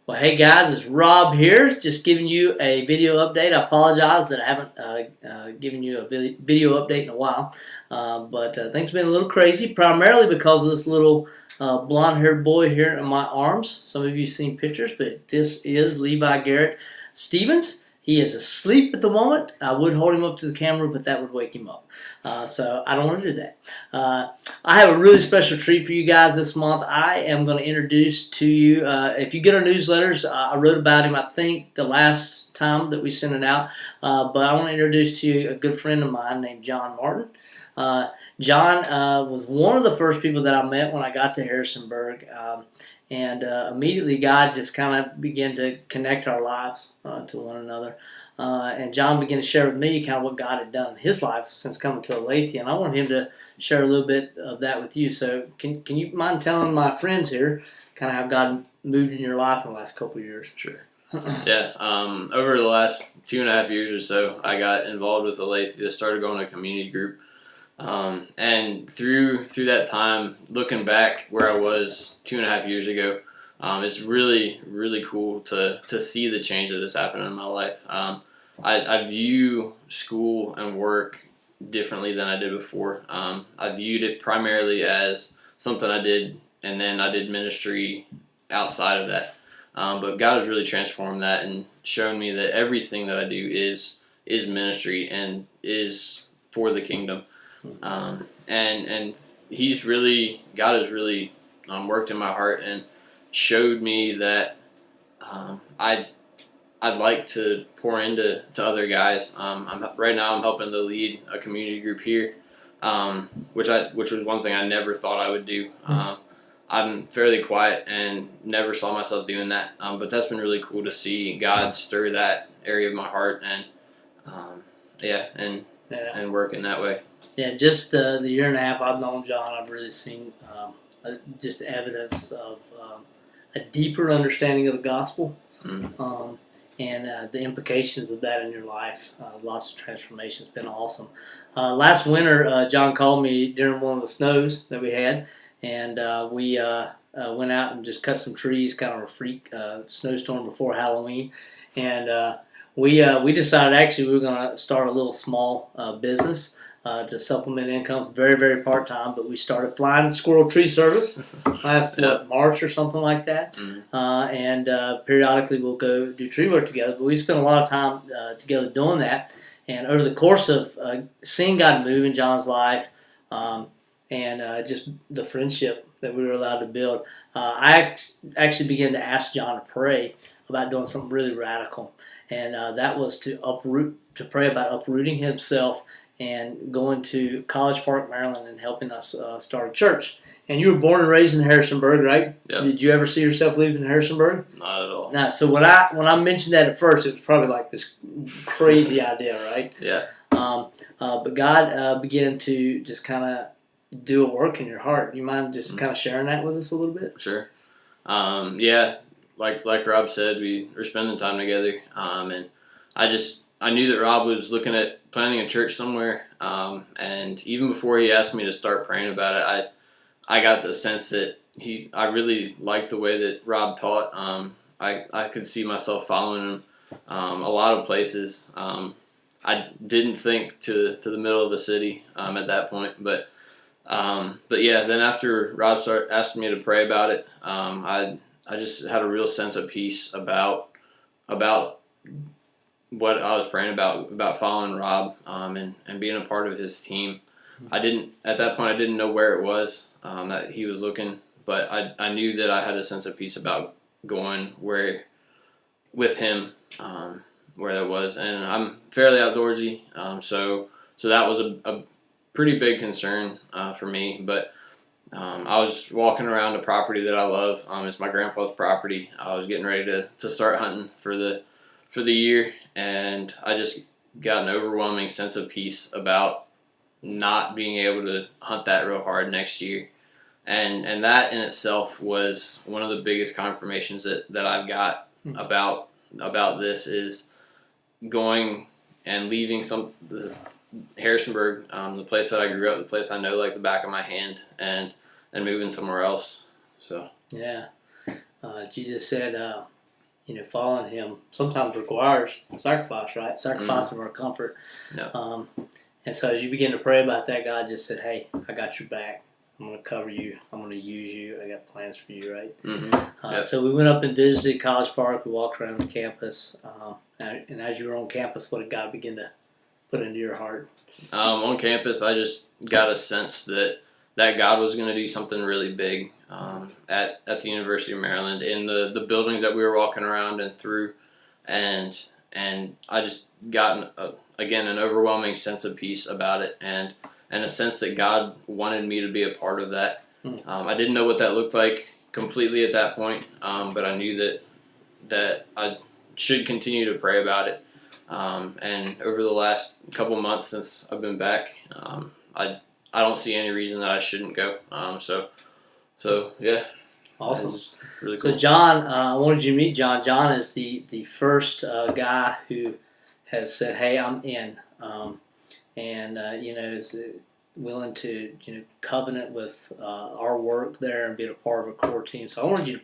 Well, hey guys, it's Rob here, just giving you a video update. I apologize that I haven't given you a video update in a while, but things have been a little crazy, primarily because of this little blonde-haired boy here in my arms. Some of you have seen pictures, but this is Levi Garrett Stephens. He is asleep at the moment. I would hold him up to the camera, but that would wake him up. So I don't want to do that. I have a really special treat for you guys this month. I am going to introduce to you, if you get our newsletters, I wrote about him, I think, the last time that we sent it out. But I want to introduce to you a good friend of mine named Jon Martin. Jon was one of the first people that I met when I got to Harrisonburg. And immediately God just kind of began to connect our lives to one another. And Jon began to share with me kind of what God had done in his life since coming to Aletheia. And I want him to share a little bit of that with you. So can you mind telling my friends here kind of how God moved in your life in the last couple of years? Sure. Yeah. Over the last 2.5 years or so, I got involved with Aletheia, started going to a community group. And through that time, looking back where I was 2.5 years ago, it's really, really cool to see the change that has happened in my life. I view school and work differently than I did before. I viewed it primarily as something I did, and then I did ministry outside of that. But God has really transformed that and shown me that everything that I do is ministry and is for the kingdom. And God has really worked in my heart and showed me that I'd like to pour into other guys. Right now I'm helping to lead a community group here, which was one thing I never thought I would do. I'm fairly quiet and never saw myself doing that, but that's been really cool to see God stir that area of my heart and work in that way. Yeah, just the year and a half I've known Jon, I've really seen just evidence of a deeper understanding of the gospel and the implications of that in your life. Lots of transformation. It's been awesome. Last winter, Jon called me during one of the snows that we had, and we went out and just cut some trees, kind of a freak snowstorm before Halloween. And we decided actually we were going to start a little small business to supplement incomes, very, very part-time, but we started flying squirrel tree service last March or something like that. And periodically we'll go do tree work together, but we spent a lot of time together doing that. And over the course of seeing God move in Jon's life and just the friendship that we were allowed to build, I actually began to ask Jon to pray about doing something really radical. And that was to pray about uprooting himself and going to College Park, Maryland, and helping us start a church. And you were born and raised in Harrisonburg, right? Yep. Did you ever see yourself living in Harrisonburg? Not at all. No. So when I mentioned that at first, it was probably like this crazy idea, right? Yeah. But God began to just kind of do a work in your heart. You mind just kind of sharing that with us a little bit? Sure. Yeah. Like Rob said, we were spending time together, and I knew that Rob was looking at planning a church somewhere, and even before he asked me to start praying about it, I got the sense that I really liked the way that Rob taught. I could see myself following him a lot of places. I didn't think to the middle of the city at that point, but yeah. Then after Rob asked me to pray about it, I just had a real sense of peace about what I was praying about following Rob and being a part of his team. At that point I didn't know where it was that he was looking, but I knew that I had a sense of peace about going with him where that was. And I'm fairly outdoorsy, so that was a pretty big concern for me. But I was walking around a property that I love. It's my grandpa's property. I was getting ready to start hunting for the year, and I just got an overwhelming sense of peace about not being able to hunt that real hard next year. And that in itself was one of the biggest confirmations that I've got about this, is going and leaving Harrisonburg, the place that I grew up, the place I know like the back of my hand, and moving somewhere else. So yeah, Jesus said, following Him sometimes requires sacrifice, right? Sacrificing our comfort. Yeah. And so as you begin to pray about that, God just said, "Hey, I got your back. I'm going to cover you. I'm going to use you. I got plans for you," right? So we went up and visited College Park. We walked around the campus. And as you were on campus, what did God begin to put into your heart? On campus, I just got a sense that God was going to do something really big at the University of Maryland in the buildings that we were walking around and through, and I just got an overwhelming sense of peace about it, and a sense that God wanted me to be a part of that. I didn't know what that looked like completely at that point, but I knew that I should continue to pray about it. And over the last couple months since I've been back, I don't see any reason that I shouldn't go. So yeah, Awesome. Really So cool. John, I wanted you to meet John. John is the first guy who has said, "Hey, I'm in," and is willing to covenant with our work there and be a part of a core team. So I wanted you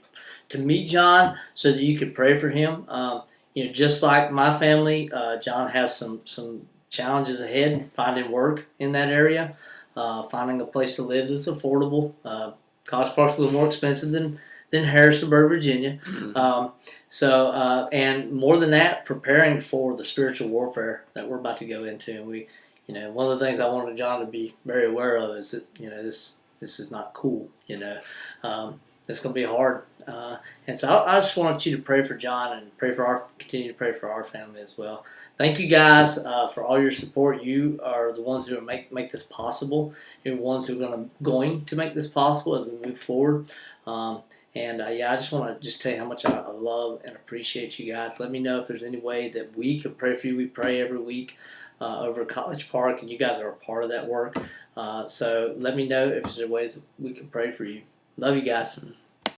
to meet John so that you could pray for him. Just like my family, John has some challenges ahead finding work in that area, finding a place to live that's affordable. College Park's a little more expensive than Harrisonburg, Virginia. And more than that, preparing for the spiritual warfare that we're about to go into. And we, one of the things I wanted John to be very aware of is that this is not cool. It's going to be hard. And so I just want you to pray for John and continue to pray for our family as well. Thank you guys for all your support. You are the ones who make this possible. You're the ones who are going to make this possible as we move forward. I just want to tell you how much I love and appreciate you guys. Let me know if there's any way that we can pray for you. We pray every week over at College Park, and you guys are a part of that work. So let me know if there's ways we can pray for you. Love you guys.